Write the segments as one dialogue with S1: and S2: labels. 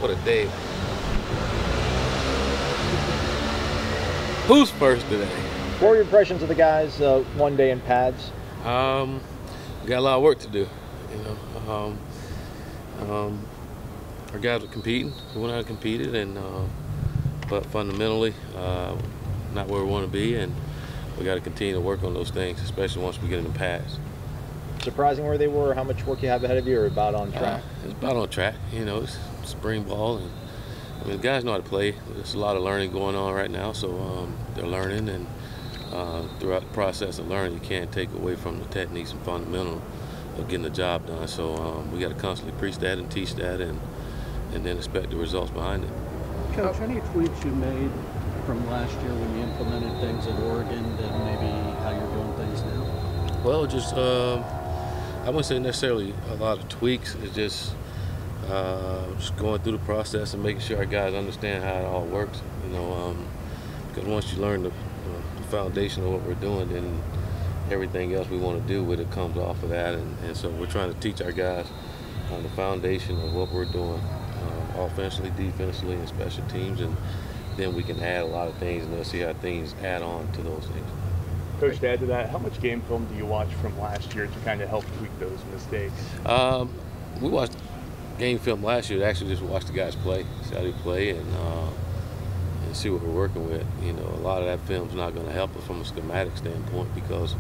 S1: What a day. Who's first today?
S2: What were your impressions of the guys one day in pads?
S1: We got a lot of work to do, you know. Our guys were competing. We went out and competed, and but fundamentally, not where we want to be, and we got to continue to work on those things, especially once we get in the pads.
S2: Surprising where they were, how much work you have ahead of you, or about on track?
S1: It's about on track. You know, it's spring ball, and I mean, the guys know how to play. There's a lot of learning going on right now, so they're learning, and throughout the process of learning, you can't take away from the techniques and fundamental of getting the job done. So we got to constantly preach that and teach that, and then expect the results behind it.
S3: Coach, any tweaks you made from last year when you implemented things at Oregon, and maybe how you're doing things now?
S1: Well, just I wouldn't say necessarily a lot of tweaks. It's just going through the process and making sure our guys understand how it all works. You know, because once you learn the foundation of what we're doing, then everything else we want to do with it comes off of that. And so we're trying to teach our guys on the foundation of what we're doing, offensively, defensively, and special teams, and then we can add a lot of things, and they'll see how things add on to those things.
S4: Coach, to add to that, how much game film do you watch from last year to kind of help tweak those mistakes?
S1: We watched game film last year to actually just watch the guys play, see how they play, and see what we're working with. You know, a lot of that film's not going to help us from a schematic standpoint because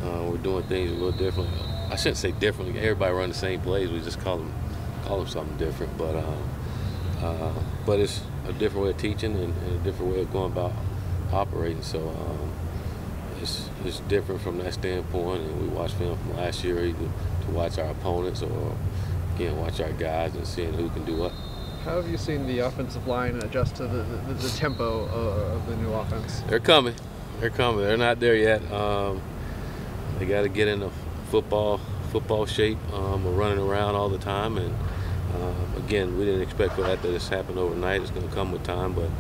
S1: we're doing things a little differently. I shouldn't say differently. Everybody run the same plays. We just call them something different. But it's a different way of teaching and a different way of going about operating. So it's different from that standpoint. And we watch film from last year either to watch our opponents or again watch our guys and seeing who can do what.
S5: How have you seen the offensive line adjust to the tempo of the new offense?
S1: They're coming. They're coming. They're not there yet. They got to get in the football shape. We're running around all the time, and again, we didn't expect for that to just happen overnight. It's going to come with time, but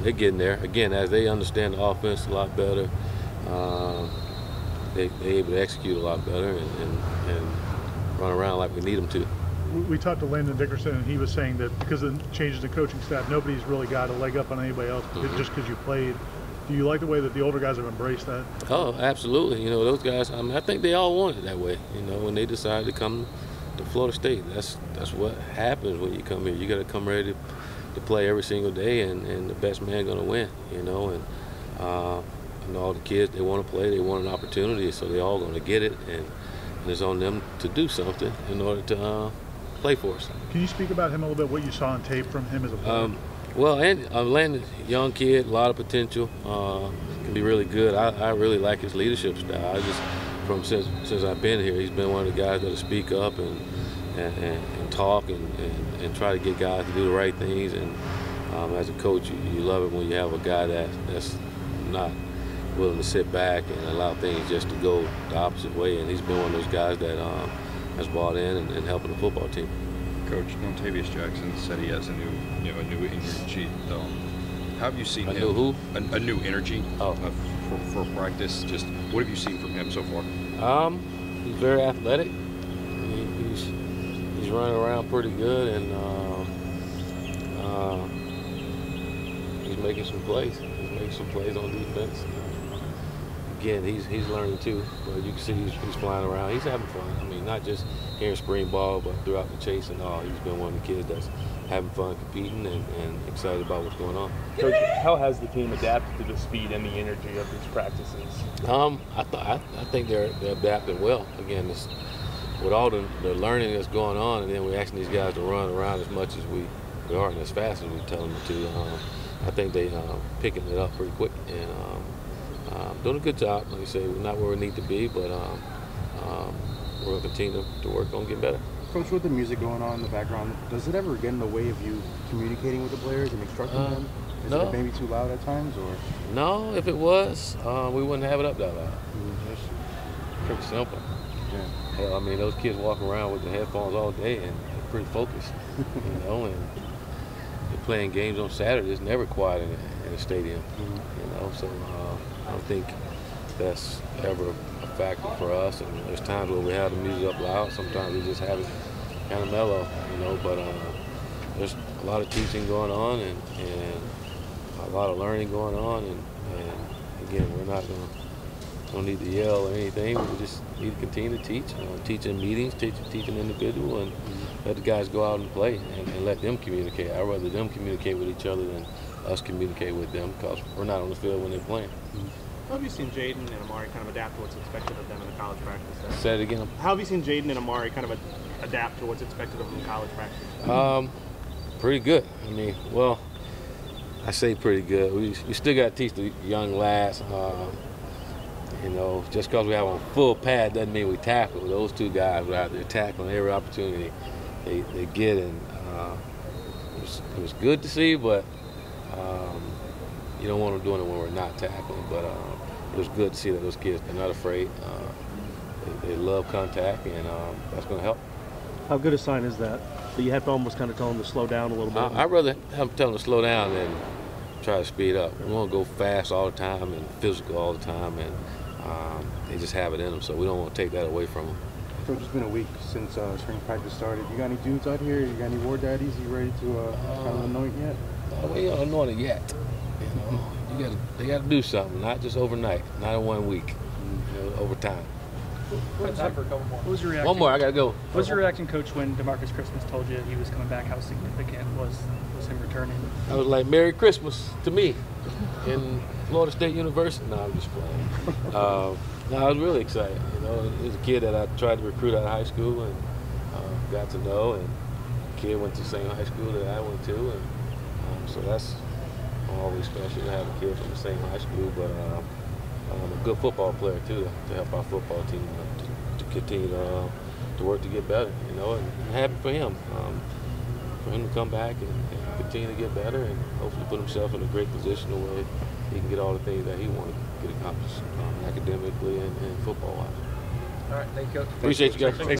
S1: they're getting there. Again, as they understand the offense a lot better, they're able to execute a lot better and run around like we need them to.
S6: We talked to Landon Dickerson, and he was saying that because of the changes in coaching staff, nobody's really got a leg up on anybody else just because you played. Do you like the way that the older guys have embraced that?
S1: Oh, absolutely. You know, those guys, I mean, I think they all wanted it that way. You know, when they decided to come to Florida State, that's what happens when you come here. You got to come ready to play every single day, and the best man going to win, you know. And all the kids, they want to play, they want an opportunity, so they're all going to get it, and it's on them to do something in order to play for us.
S6: Can you speak about him a little bit, what you saw on tape from him as a player?
S1: Well, and Landon, young kid, a lot of potential, can be really good. I really like his leadership style. Since I've been here, he's been one of the guys that'll speak up and talk and try to get guys to do the right things. And as a coach, you love it when you have a guy that's not willing to sit back and allow things just to go the opposite way. And he's been one of those guys that has bought in and helping the football team.
S7: Coach, Dontavius Jackson said he has a new energy. How have you seen him?
S1: Who?
S7: A new energy for practice. Just what have you seen from him so far?
S1: He's very athletic. He's running around pretty good, and he's making some plays. He's making some plays on defense. Again, he's learning too, but you can see he's flying around. He's having fun. I mean, not just here in spring ball, but throughout the chase and all. He's been one of the kids that's having fun competing and excited about what's going on.
S4: Coach, how has the team adapted to the speed and the energy of these practices?
S1: I think they're adapting well. Again, with all the learning that's going on, and then we're asking these guys to run around as much as we are and as fast as we tell them to. I think they picking it up pretty quick and doing a good job. Like I say, we're not where we need to be, but we're going to continue to work on getting better.
S8: Coach, with the music going on in the background, does it ever get in the way of you communicating with the players and instructing them? Is it maybe too loud at times, or?
S1: No, if it was, we wouldn't have it up that loud. It's pretty simple.
S8: Yeah.
S1: Hell, I mean, those kids walk around with the headphones all day and they're pretty focused, you know, and they're playing games on Saturday. It's never quiet in a stadium, you know, so I don't think that's ever a factor for us. And there's times where we have the music up loud. Sometimes we just have it kind of mellow, you know, but there's a lot of teaching going on and a lot of learning going on, and again, we're not don't need to yell or anything. We just need to continue to teach, teach in meetings, teach an individual, and let the guys go out and play and let them communicate. I'd rather them communicate with each other than us communicate with them, because we're not on the field when they're playing.
S9: How have you seen Jaden and Amari kind of adapt to what's expected of them in the college practice?
S1: Say it again.
S9: How have you seen Jaden and Amari kind of adapt to what's expected of them in college practice?
S1: Pretty good. I mean, well, I say pretty good. We still got to teach the young lads. You know, just because we have on full pad doesn't mean we tackle. Those two guys were out there tackling every opportunity they get, and it was good to see, but you don't want them doing it when we're not tackling. But it was good to see that those kids, they're not afraid. They love contact, and that's going to help.
S10: How good a sign is that? That you have to almost kind of tell them to slow down a little bit?
S1: I'd rather have them tell them to slow down than try to speed up. We want to go fast all the time and physical all the time, and they just have it in them, so we don't want to take that away from them.
S8: Coach, it's been a week since spring practice started. You got any dudes out here? You got any war daddies? You ready to kind of anoint yet?
S1: We don't anoint it yet. You know, they got to do something, not just overnight, not in 1 week. You know, over time.
S11: What was your reaction?
S1: One more, I gotta go.
S11: What was your reaction, Coach, when DeMarcus Christmas told you he was coming back? How significant was him returning?
S1: I was like, Merry Christmas to me in Florida State University. No, I'm just playing. No, I was really excited. You know, he was a kid that I tried to recruit out of high school and got to know, and the kid went to the same high school that I went to, and so that's always special to have a kid from the same high school, but a good football player too, to help our football team to continue to work to get better, you know, and I'm happy for him to come back and continue to get better and hopefully put himself in a great position where he can get all the things that he wants to get accomplished academically and football-wise.
S11: All right, thank you.
S1: Appreciate you guys.